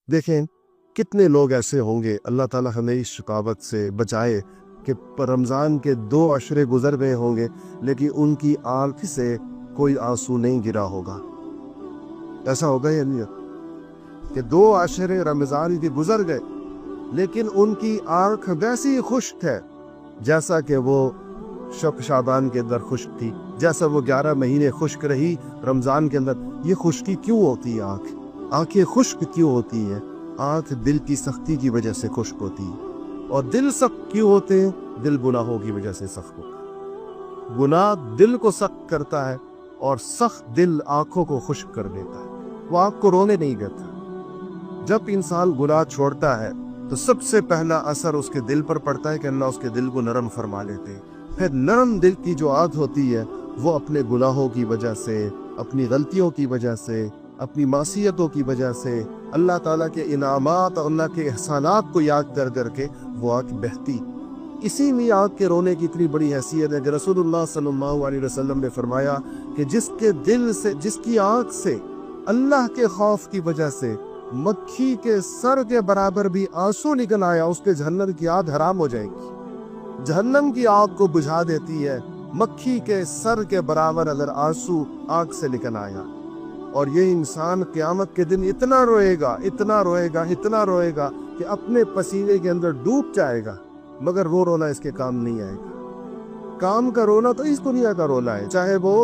देखें कितने लोग ऐसे होंगे, अल्लाह ताला हमें इस शकावत से बचाए कि रमज़ान के 2 अशरे गुजर गए होंगे लेकिन उनकी आंख से कोई आंसू नहीं गिरा होगा। ऐसा होगा या नहीं कि 2 अशरे रमज़ान के गुजर गए लेकिन उनकी आंख वैसी ही खुश्क है जैसा कि वो शब शाबान के अंदर खुश्क थी, जैसा वो 11 महीने खुश्क रही रमज़ान के अंदर। ये खुश्की क्यों होती है? आंखें खुश्क क्यों होती हैं? आंख दिल की सख्ती की वजह से खुश्क होती है। और दिल सख्त क्यों होते हैं? दिल गुनाहों की वजह से सख्त होता है। गुनाह दिल को सख्त करता है और सख्त दिल आंखों को खुश्क कर देता है, वो आंख को रोने नहीं देता। जब इंसान गुनाह छोड़ता है तो सबसे पहला असर उसके दिल पर पड़ता है कि अल्लाह उसके दिल को नरम फरमा लेते हैं। फिर नरम दिल की जो आदत होती है वो अपने गुनाहों की वजह से, अपनी गलतियों की वजह से, अपनी मासियतों की वजह से, अल्लाह ताला के इनामात और अल्लाह के एहसानात को याद कर करके वो आँख बहती। इसी में आँख के रोने की इतनी बड़ी हैसियत है कि रसूलुल्लाह सल्लल्लाहु अलैहि वसल्लम ने फरमाया कि जिसके दिल से, जिसकी आँख से अल्लाह के खौफ की वजह से मक्खी के सर के बराबर भी आंसू निकल आया, उसके जहन्नम की आग हराम हो जाएगी। जहन्नम की आग को बुझा देती है मक्खी के सर के बराबर अगर आंसू आँख से निकल आया। और ये इंसान क़यामत के दिन इतना रोएगा, इतना रोएगा, इतना रोएगा कि अपने पसीने के अंदर डूब जाएगा, मगर वो रोना इसके काम नहीं आएगा। काम का रोना तो इस दुनिया का रोना है, चाहे वो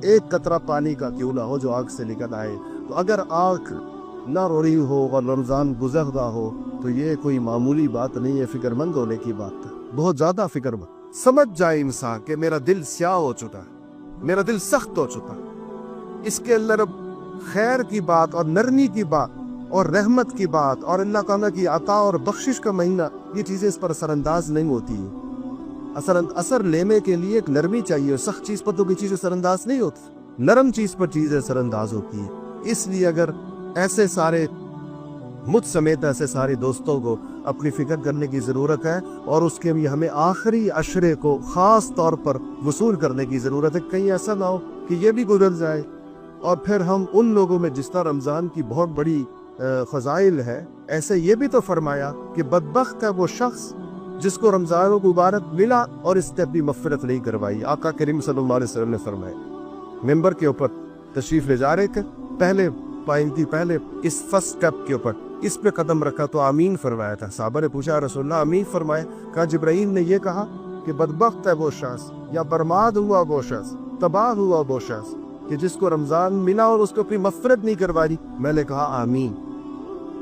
एक कतरा पानी का क्यों ना हो जो आँख से निकल आए। तो अगर आँख ना रो रही हो और रमज़ान गुजर रहा हो तो ये कोई मामूली बात नहीं है, फिक्रमंद होने की बात है, बहुत ज़्यादा फिक्रमंद। समझ जाए इंसान कि मेरा दिल स्याह हो चुका है, मेरा दिल सख्त हो चुका है, इसके अंदर अब खैर की बात और नरमी की बात और रहमत की बात और अल्लाह ताला की अता और बख्शिश का महीना, ये चीज़ें इस पर असरअंदाज नहीं होती है। असर लेने के लिए एक नरमी चाहिए, सख्त चीज़ पर तो कोई चीज़ असरअंदाज नहीं होती, नरम चीज़ पर चीज़ें असरअंदाज होती है। इसलिए अगर ऐसे सारे मुझ समेत ऐसे सारे दोस्तों को अपनी फिक्र करने की ज़रूरत है और उसके लिए हमें आखिरी अशरे को ख़ास तौर पर वसूल करने की ज़रूरत है। कहीं ऐसा ना हो कि ये भी गुजर जाए और फिर हम उन लोगों में, जिस तरह रमज़ान की बहुत बड़ी फ़ज़ाइल है, ऐसे ये भी तो फरमाया कि बदबख्त है वो शख्स जिसको रमज़ान मुबारक मिला और इसने अपनी मग़फ़िरत नहीं करवाई। आका करीम सल्लल्लाहु अलैहि वसल्लम ने फरमाया, मिंबर के ऊपर तशरीफ़ ले जा रहे थे, पहले इस फर्स्ट स्टेप के ऊपर इस पे कदम रखा तो आमीन फरमाया था। साहबा ने पूछा, रसूलल्लाह आमीन फरमाए? कहा जिब्राइल ने ये कहा कि बदबख्त है वो शख्स, या बर्बाद हुआ वो शख्स, तबाह हुआ वो शख्स कि जिसको रमज़ान मिला और उसको अपनी मग़फ़िरत नहीं करवाई। मैंने कहा आमीन।